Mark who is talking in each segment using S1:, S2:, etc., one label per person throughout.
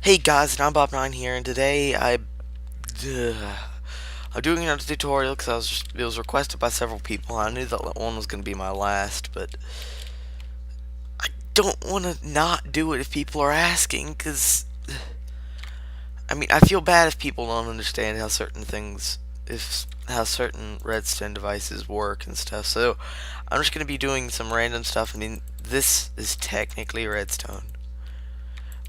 S1: Hey guys, and I'm Bob9 here, and today I'm doing another tutorial because it was requested by several people. I knew that one was going to be my last, but I don't want to not do it if people are asking, because I mean, I feel bad if people don't understand how certain things, if how certain redstone devices work and stuff. So I'm just going to be doing some random stuff. I mean, this is technically redstone,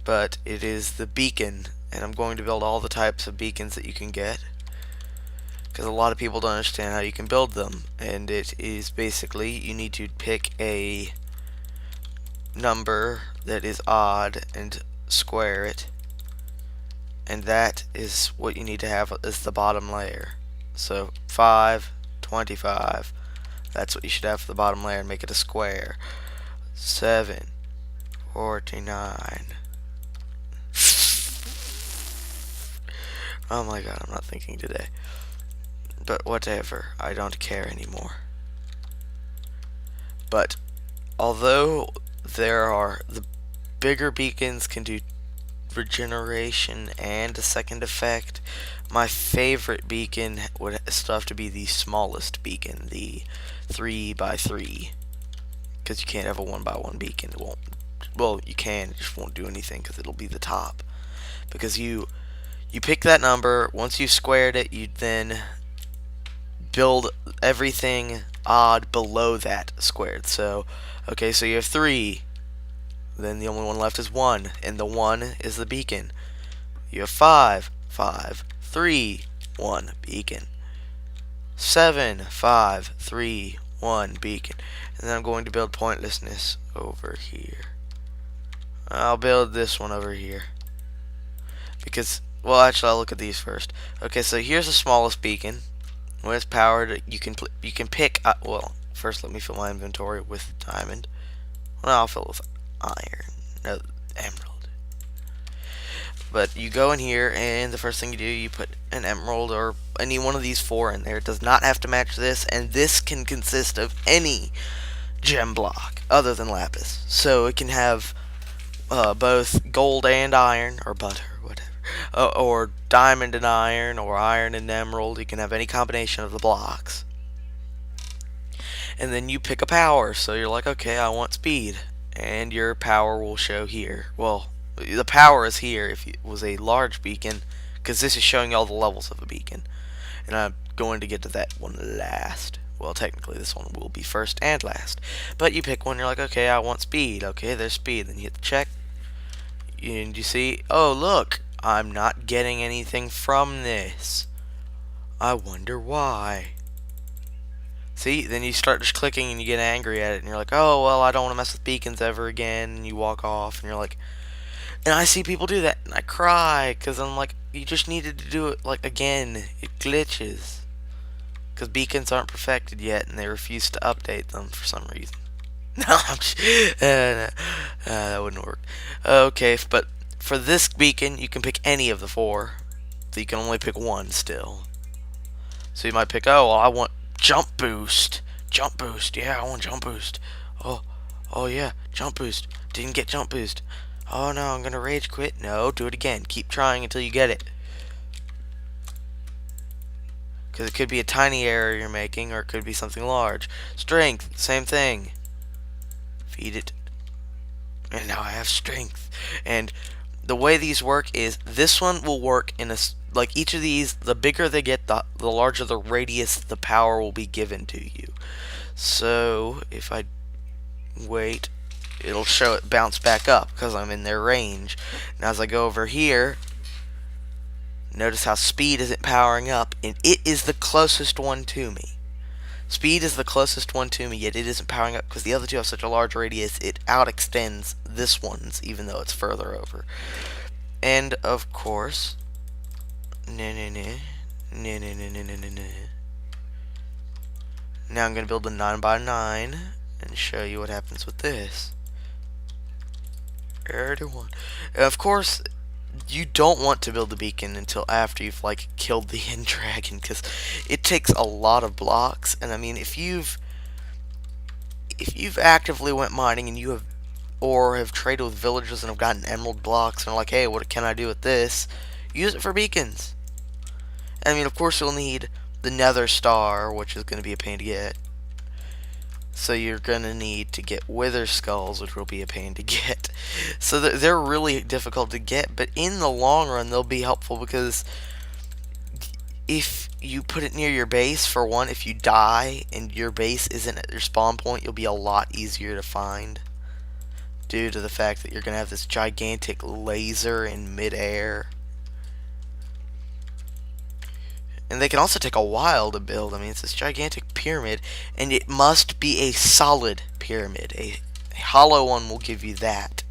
S1: but it is the beacon, and I'm going to build all the types of beacons that you can get, because a lot of people don't understand how you can build them. And it is basically, you need to pick a number that is odd and square it, and that is what you need to have as the bottom layer. So 5, 25, that's what you should have for the bottom layer, and make it a square. 7, 49. Oh my god, I'm not thinking today. But whatever, I don't care anymore. But although the bigger beacons can do regeneration and a second effect, my favorite beacon would still have to be the smallest beacon, the 3x3, because you can't have a 1x1 beacon. It won't. Well, you can, it just won't do anything because it'll be the top. Because you pick that number. Once you've squared it, you then build everything odd below that squared. So, okay, so you have 3. Then the only one left is 1, and the 1 is the beacon. You have 5, 5, 3, 1, beacon. 7, 5, 3, 1, beacon. And then I'm going to build pointlessness over here. I'll build this one over here. Because, well, actually, I'll look at these first. Okay, so here's the smallest beacon. When it's powered, you can pick. Well, first let me fill my inventory with diamond. Well, I'll fill it with iron. No, emerald. But you go in here, and the first thing you do, you put an emerald or any one of these 4 in there. It does not have to match this, and this can consist of any gem block other than lapis. So it can have both gold and iron, or butter, whatever. Or diamond and iron, or iron and emerald. You can have any combination of the blocks. And then you pick a power. So you're like, okay, I want speed. And your power will show here. Well, the power is here if it was a large beacon, because this is showing you all the levels of a beacon. And I'm going to get to that one last. Well, technically this one will be first and last. But you pick one, you're like, okay, I want speed. Okay, there's speed. Then you hit the check. And you see, oh look, I'm not getting anything from this. I wonder why. See, then you start just clicking and you get angry at it, and you're like, oh, well, I don't want to mess with beacons ever again, and you walk off, and you're like, and I see people do that, and I cry, because I'm like, you just needed to do it, like, again. It glitches. Because beacons aren't perfected yet, and they refuse to update them for some reason. No, that wouldn't work. Okay, but for this beacon, you can pick any of the 4. So you can only pick one still. So you might pick, oh, well, I want jump boost. Jump boost, yeah, I want jump boost. Oh yeah, jump boost. Didn't get jump boost. Oh no, I'm gonna rage quit. No, do it again. Keep trying until you get it. Because it could be a tiny error you're making, or it could be something large. Strength, same thing. Feed it. And now I have strength. And the way these work is, this one will work in a, like each of these, the bigger they get, the larger the radius the power will be given to you. So if I wait, it'll show it bounce back up because I'm in their range. Now as I go over here, notice how speed isn't powering up, and it is the closest one to me. Speed is the closest one to me, yet it isn't powering up because the other two have such a large radius, it out-extends this one's, even though it's further over. And, of course, now I'm going to build a 9x9 and show you what happens with this. 31. Of course, you don't want to build the beacon until after you've like killed the end dragon, because it takes a lot of blocks. And I mean, if you've actively went mining and you have or have traded with villagers and have gotten emerald blocks and are like, hey, what can I do with this? Use it for beacons. I mean, of course, you'll need the nether star, which is going to be a pain to get. So you're going to need to get wither skulls, which will be a pain to get. So they're really difficult to get, but in the long run, they'll be helpful because if you put it near your base, for one, if you die and your base isn't at your spawn point, you'll be a lot easier to find due to the fact that you're going to have this gigantic laser in midair. And they can also take a while to build. I mean, it's this gigantic pyramid, and it must be a solid pyramid. A hollow one will give you that.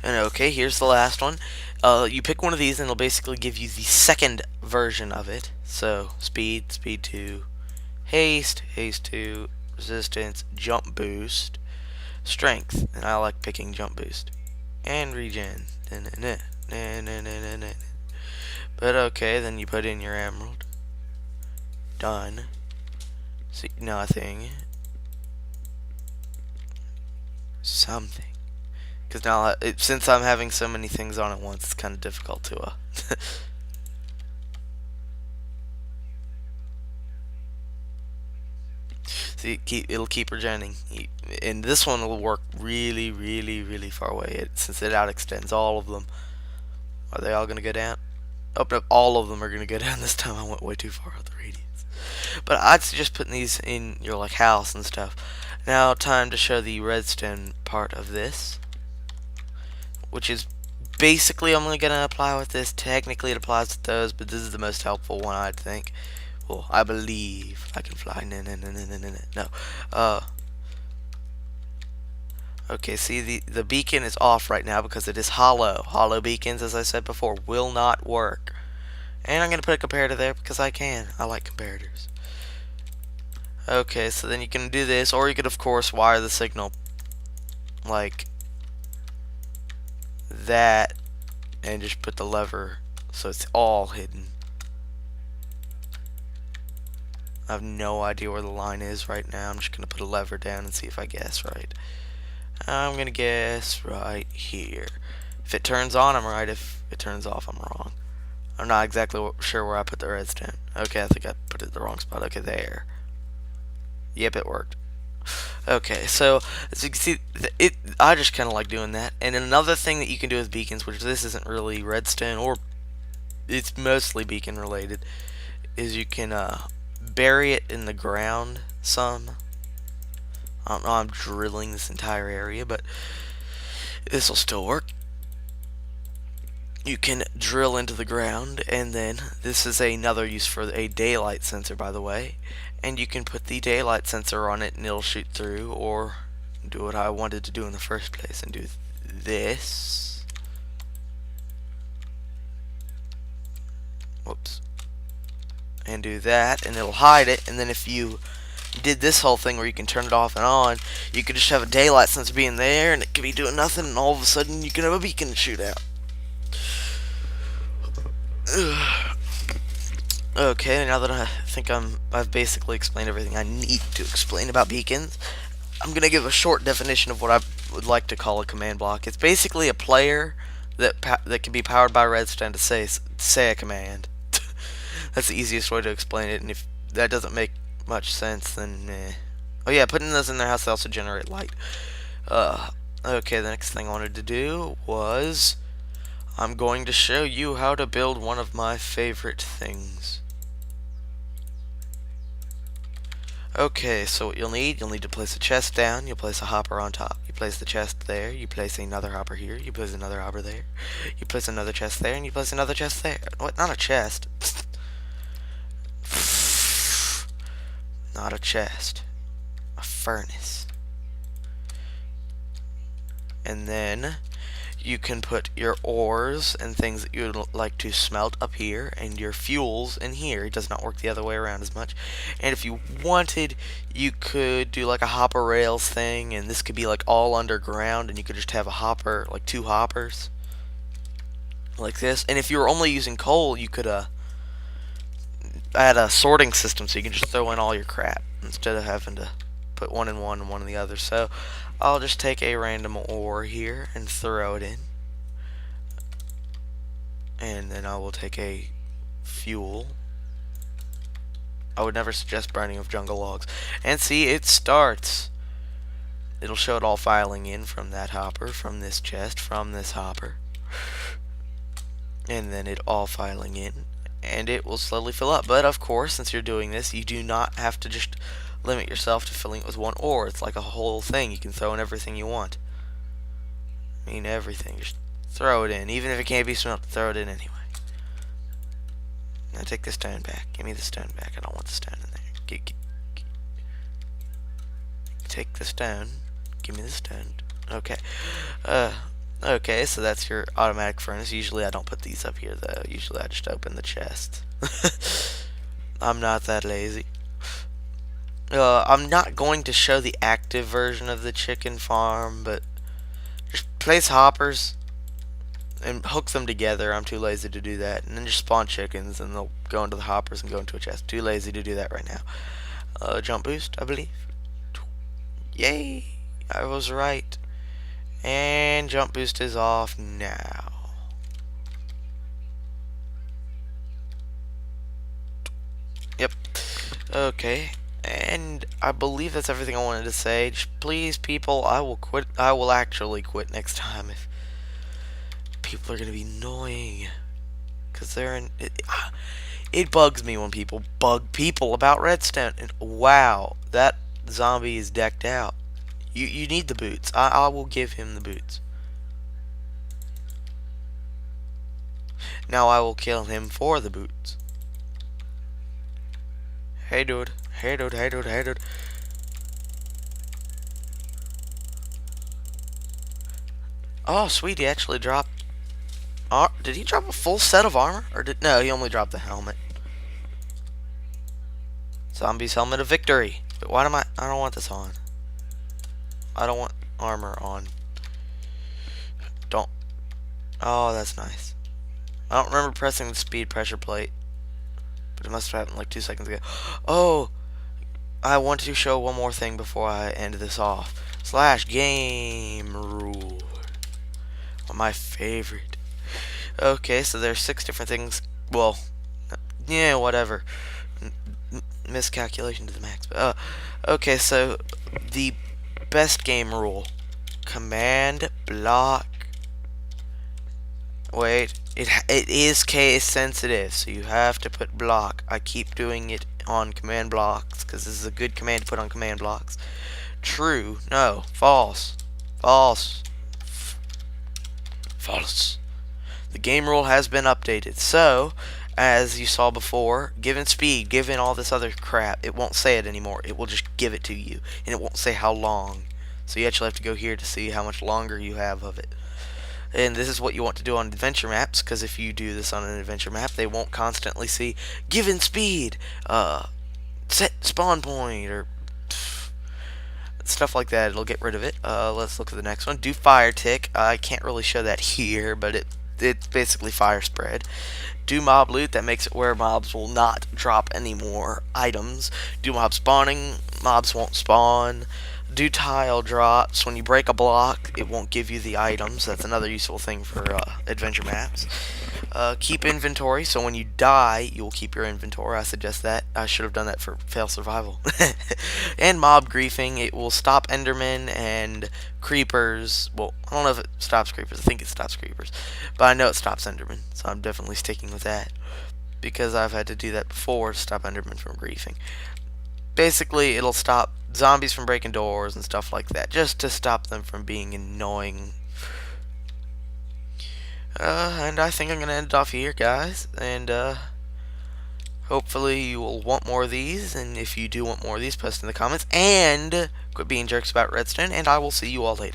S1: And okay, here's the last one. You pick one of these, and it'll basically give you the second version of it. So, speed, speed 2, haste, haste 2, resistance, jump boost, strength, and I like picking jump boost, and regen. But okay, then you put in your emerald. Done. See, nothing. Something. Because now, since I'm having so many things on at once, it's kind of difficult to, see, it'll keep regenerating. And this one will work really, really, really far away, since it out extends all of them. Are they all going to go down? Oh, no, all of them are going to go down this time. I went way too far out the radius. But I'd suggest putting these in your like house and stuff. Now, time to show the redstone part of this, which is basically only going to apply with this. Technically, it applies with those, but this is the most helpful one, I'd think. Well, I believe I can fly. No. Okay, see, the beacon is off right now because it is hollow. Hollow beacons, as I said before, will not work. And I'm going to put a comparator there because I can. I like comparators. Okay, so then you can do this, or you could, of course, wire the signal like that and just put the lever so it's all hidden. I have no idea where the line is right now. I'm just going to put a lever down and see if I guess right. I'm going to guess right here. If it turns on, I'm right. If it turns off, I'm wrong. I'm not exactly sure where I put the redstone. Okay, I think I put it in the wrong spot. Okay, there. Yep, it worked. Okay, so as you can see, I just kind of like doing that. And another thing that you can do with beacons, which this isn't really redstone, or it's mostly beacon related, is you can bury it in the ground some. I don't know, I'm drilling this entire area, but this will still work. You can drill into the ground, and then this is another use for a daylight sensor, by the way. And you can put the daylight sensor on it and it'll shoot through, or do what I wanted to do in the first place and do this. Whoops. And do that, and it'll hide it. And then if you did this whole thing where you can turn it off and on, you could just have a daylight sensor being there and it could be doing nothing, and all of a sudden you can have a beacon shoot out. Okay, now that I think I've basically explained everything I need to explain about beacons, I'm going to give a short definition of what I would like to call a command block. It's basically a player that can be powered by redstone to say a command. That's the easiest way to explain it, and if that doesn't make much sense, then oh yeah, putting those in their house, they also generate light. Okay, the next thing I wanted to do was I'm going to show you how to build one of my favorite things. Okay, so what you'll need to place a chest down, you'll place a hopper on top, you place the chest there, you place another hopper here, you place another hopper there, you place another chest there, and you place another chest there. What? Not a chest. Not a chest. A furnace. And then you can put your ores and things that you would like to smelt up here, and your fuels in here. It does not work the other way around as much. And if you wanted, you could do like a hopper rails thing, and this could be like all underground, and you could just have a hopper, like 2 hoppers, like this. And if you were only using coal, you could add a sorting system so you can just throw in all your crap instead of having to put one in one and one in the other. So I'll just take a random ore here and throw it in. And then I will take a fuel. I would never suggest burning of jungle logs. And see, it starts. It'll show it all filing in from that hopper, from this chest, from this hopper. And then it all filing in. And it will slowly fill up. But of course, since you're doing this, you do not have to just limit yourself to filling it with one ore. It's like a whole thing. You can throw in everything you want. I mean, everything. Just throw it in. Even if it can't be smelted, throw it in anyway. Now take the stone back. Give me the stone back. I don't want the stone in there. Take the stone. Give me the stone. Okay. Okay, so that's your automatic furnace. Usually I don't put these up here, though. Usually I just open the chest. I'm not that lazy. I'm not going to show the active version of the chicken farm, but just place hoppers and hook them together. I'm too lazy to do that. And then just spawn chickens, and they'll go into the hoppers and go into a chest. Too lazy to do that right now. Jump boost, I believe. Yay! I was right. And jump boost is off now. Yep. Okay. And I believe that's everything I wanted to say. Just please, people, I will quit. I will actually quit next time if people are gonna be annoying. Cause they're in. It bugs me when people bug people about Redstone. And wow, that zombie is decked out. You need the boots. I will give him the boots. Now I will kill him for the boots. Hey dude. Hey dude, hey dude, hey dude. Oh sweet, he actually dropped. Did he drop a full set of armor? Or no, he only dropped the helmet. Zombie's helmet of victory. But why am I don't want this on. I don't want armor on. Don't. Oh, that's nice. I don't remember pressing the speed pressure plate. But it must have happened like 2 seconds ago. Oh! I want to show one more thing before I end this off. / game rule. My favorite. Okay, so there's 6 different things. Well, yeah, whatever. Miscalculation to the max. But, okay, so the best game rule. Command block. Wait, it is case sensitive, so you have to put block. I keep doing it on command blocks because this is a good command to put on command blocks. True. No. False. False. False. The game rule has been updated. So, as you saw before, given speed, given all this other crap, it won't say it anymore. It will just give it to you, and it won't say how long. So you actually have to go here to see how much longer you have of it. And this is what you want to do on adventure maps, because if you do this on an adventure map, they won't constantly see given speed, set spawn point, or stuff like that. It'll get rid of it. Let's look at the next one. Do fire tick. I can't really show that here, but it's basically fire spread. Do mob loot. That makes it where mobs will not drop any more items. Do mob spawning. Mobs won't spawn. Do tile drops. When you break a block, it won't give you the items. That's another useful thing for adventure maps. Keep inventory, so when you die, you'll keep your inventory. I suggest that. I should have done that for fail survival. And mob griefing. It will stop endermen and creepers. Well, I don't know if it stops creepers. I think it stops creepers. But I know it stops endermen, so I'm definitely sticking with that. Because I've had to do that before to stop endermen from griefing. Basically, it'll stop zombies from breaking doors and stuff like that, just to stop them from being annoying. And I think I'm gonna end it off here, guys, and hopefully you will want more of these, and if you do want more of these, post in the comments, and quit being jerks about Redstone, and I will see you all later.